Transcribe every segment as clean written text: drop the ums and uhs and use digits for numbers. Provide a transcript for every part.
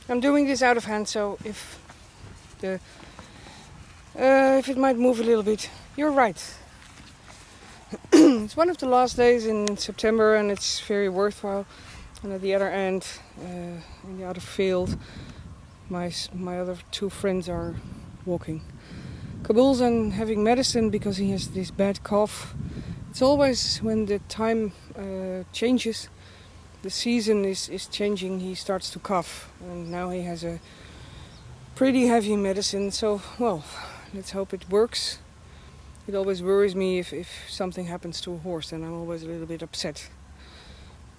I'm doing this out of hand, so if it might move a little bit, you're right. It's one of the last days in September and it's very worthwhile. And at the other end, in the other field, my other two friends are walking. Kabul's and having medicine because he has this bad cough. It's always when the time changes, the season is changing, he starts to cough. And now he has a pretty heavy medicine, so, well, let's hope it works. It always worries me if something happens to a horse, and I'm always a little bit upset.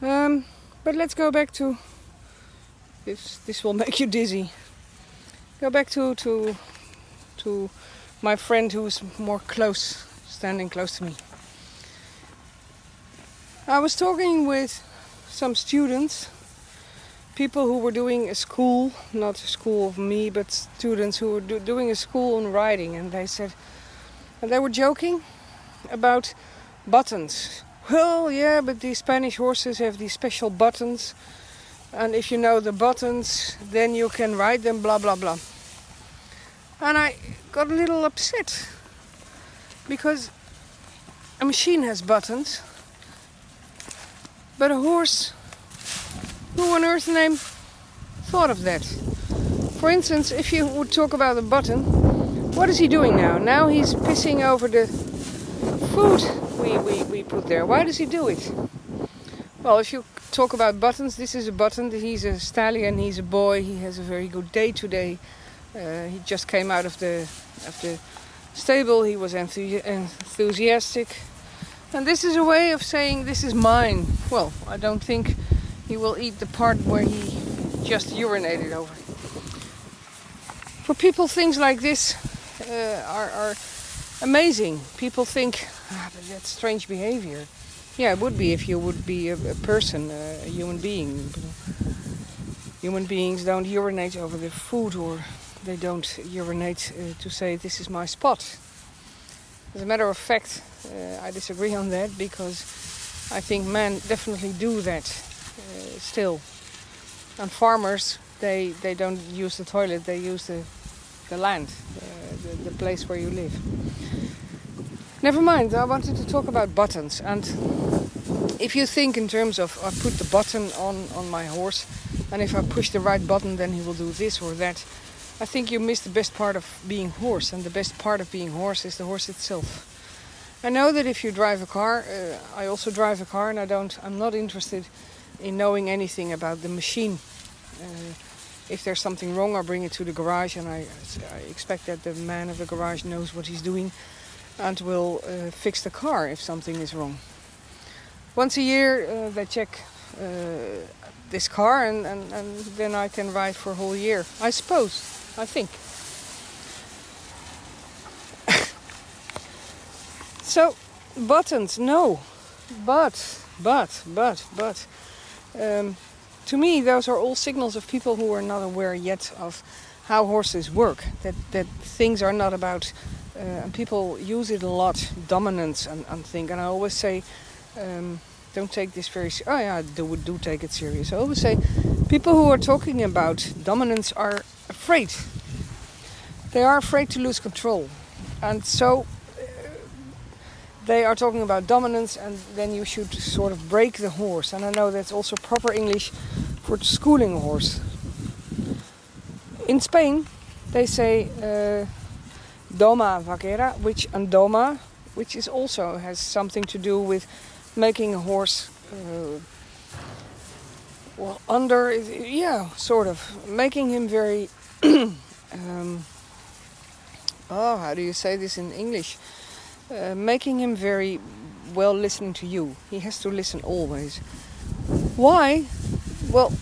But let's go back to... This will make you dizzy. Go back to my friend who is more close, standing close to me. I was talking with some students, people who were doing a school, not a school of me, but students who were doing a school on riding, and they said, and they were joking about buttons. Well, yeah, but these Spanish horses have these special buttons, and if you know the buttons, then you can ride them, blah, blah, blah. And I got a little upset, because a machine has buttons, but a horse, who on earth's name thought of that? For instance, if you would talk about a button, what is he doing now? Now he's pissing over the food we put there. Why does he do it? Well, if you talk about buttons, this is a button. He's a stallion, he's a boy, he has a very good day today. He just came out of the stable, he was enthusiastic. And this is a way of saying, this is mine. Well, I don't think he will eat the part where he just urinated over. For people, things like this are amazing. People think, but that's strange behavior. Yeah, it would be if you would be a person, a human being. Human beings don't urinate over the food, or they don't urinate to say, this is my spot. As a matter of fact, I disagree on that, because I think men definitely do that still. And farmers, they don't use the toilet, they use the land, the place where you live. Never mind, I wanted to talk about buttons. And if you think in terms of, I put the button on my horse, and if I push the right button, then he will do this or that, I think you miss the best part of being horse, and the best part of being horse is the horse itself. I know that if you drive a car, I also drive a car, and I'm not interested in knowing anything about the machine. If there's something wrong, I bring it to the garage, and I expect that the man of the garage knows what he's doing and will fix the car if something is wrong. Once a year they check this car, and then I can ride for a whole year, I suppose. I think. So, buttons, no. But, to me, those are all signals of people who are not aware yet of how horses work. That things are not about, and people use it a lot, dominance and thing. And I always say, don't take this very seriously. Oh yeah, I do take it serious. I always say, people who are talking about dominance are afraid. They are afraid to lose control. And so they are talking about dominance, and then you should sort of break the horse. And I know that's also proper English for schooling a horse. In Spain, they say doma vaquera, which is also has something to do with making a horse sort of making him very how do you say this in English? Making him very well listening to you. He has to listen always. Why? Well,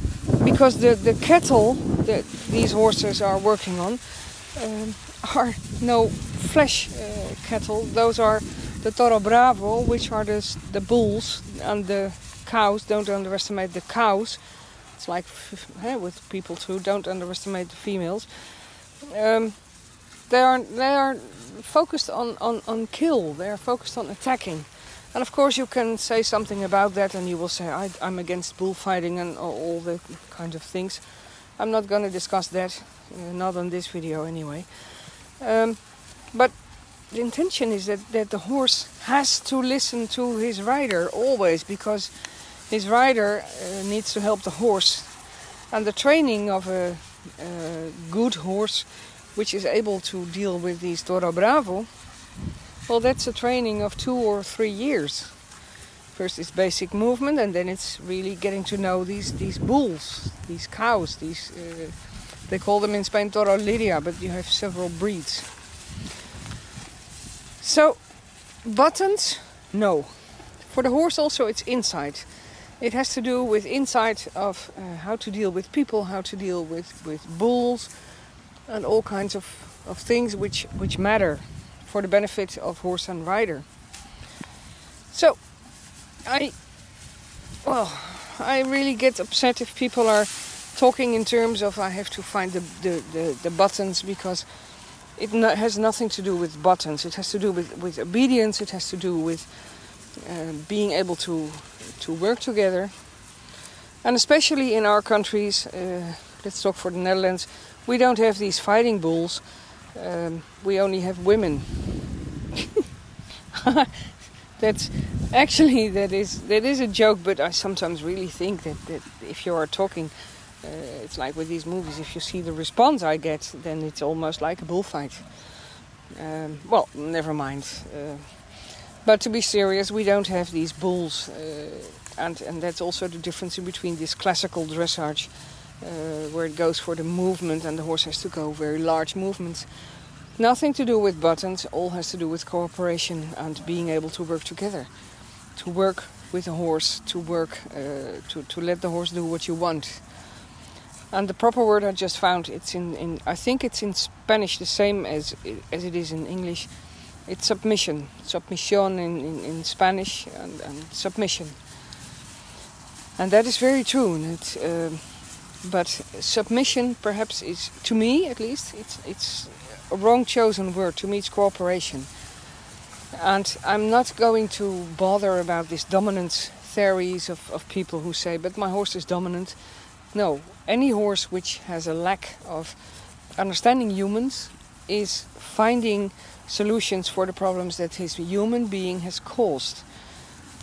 because the cattle that these horses are working on are no flesh cattle. Those are the Toro Bravo, which are the bulls, and the cows. Don't underestimate the cows. It's like with people too. Don't underestimate the females. They are focused on kill. They are focused on attacking. And of course you can say something about that, and you will say I'm against bullfighting and all the kind of things. I'm not going to discuss that, not on this video anyway. But the intention is that the horse has to listen to his rider always, because his rider needs to help the horse. And the training of a good horse, which is able to deal with these Toro Bravo, well, that's a training of 2 or 3 years. First it's basic movement, and then it's really getting to know these bulls, these cows, they call them in Spain Toro Lidia, but you have several breeds. So, buttons, no. For the horse also it's insight. It has to do with insight of how to deal with people, how to deal with bulls, and all kinds of things which matter for the benefit of horse and rider. So, I really get upset if people are talking in terms of I have to find the buttons, because it has nothing to do with buttons. It has to do with obedience. It has to do with being able to work together. And especially in our countries, let's talk for the Netherlands, we don't have these fighting bulls. We only have women. That is a joke, but I sometimes really think that if you are talking, it's like with these movies, if you see the response I get, then it's almost like a bullfight. Well, never mind. But to be serious, we don't have these bulls, and that's also the difference in between this classical dressage, where it goes for the movement and the horse has to go very large movements. Nothing to do with buttons, all has to do with cooperation and being able to work together. To work with a horse, to work, to let the horse do what you want. And the proper word I just found, it's in I think it's in Spanish the same as it is in English. It's submission. Submission in Spanish and submission. And that is very true. But submission perhaps is, to me at least, it's a wrong chosen word. To me it's cooperation. And I'm not going to bother about this dominance theories of people who say, but my horse is dominant. No, any horse which has a lack of understanding humans is finding solutions for the problems that his human being has caused.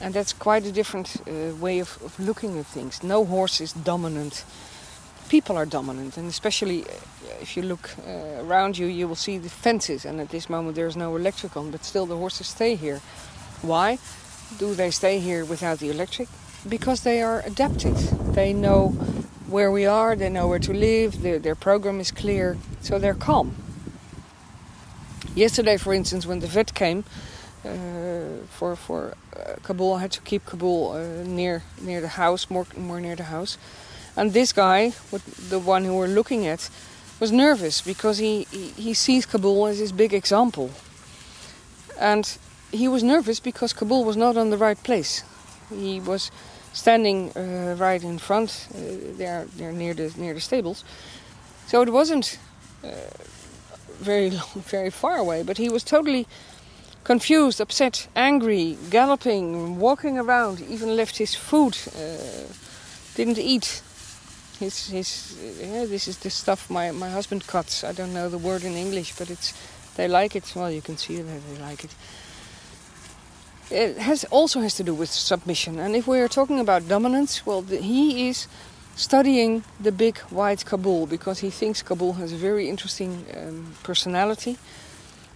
And that's quite a different way of looking at things. No horse is dominant. People are dominant, and especially if you look around you, you will see the fences, and at this moment there's no electric on, but still the horses stay here. Why do they stay here without the electric? Because they are adapted. They know where we are, they know where to live, their program is clear, so they're calm. Yesterday, for instance, when the vet came for Kabul, I had to keep Kabul near the house, more near the house. And this guy, the one who we're looking at, was nervous because he sees Kabul as his big example. And he was nervous because Kabul was not on the right place. He was standing right in front, there near the stables. So it wasn't very far away, but he was totally confused, upset, angry, galloping, walking around, even left his food, didn't eat. This is the stuff my husband cuts. I don't know the word in English, but they like it. Well, you can see that they like it. It also has to do with submission. And if we are talking about dominance, well, he is studying the big white Kabul because he thinks Kabul has a very interesting personality,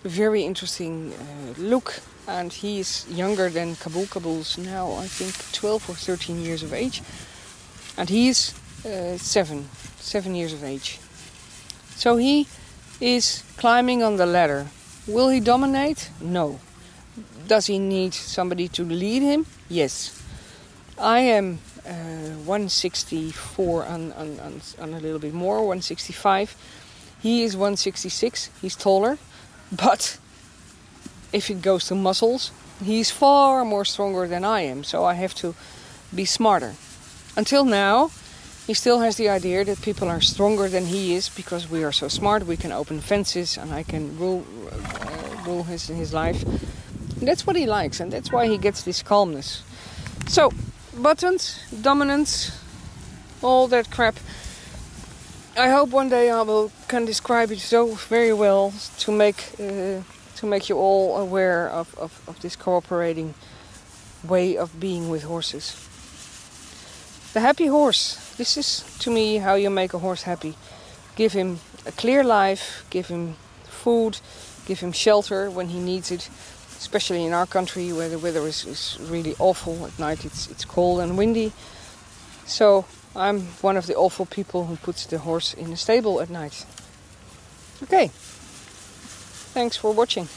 a very interesting look, and he is younger than Kabul. Kabul's now, I think, 12 or 13 years of age, and he is 7 years of age. So he is climbing on the ladder. Will he dominate? No. Does he need somebody to lead him? Yes. I am 164 on a little bit more, 165. He is 166. He's taller. But if it goes to muscles, he's far more stronger than I am. So I have to be smarter. Until now, he still has the idea that people are stronger than he is because we are so smart. We can open fences and I can rule his life. And that's what he likes, and that's why he gets this calmness. So, buttons, dominance, all that crap. I hope one day I can describe it so very well to make you all aware of this cooperating way of being with horses. The happy horse. This is, to me, how you make a horse happy. Give him a clear life, give him food, give him shelter when he needs it. Especially in our country where the weather is really awful at night. It's cold and windy. So I'm one of the awful people who puts the horse in the stable at night. Okay. Thanks for watching.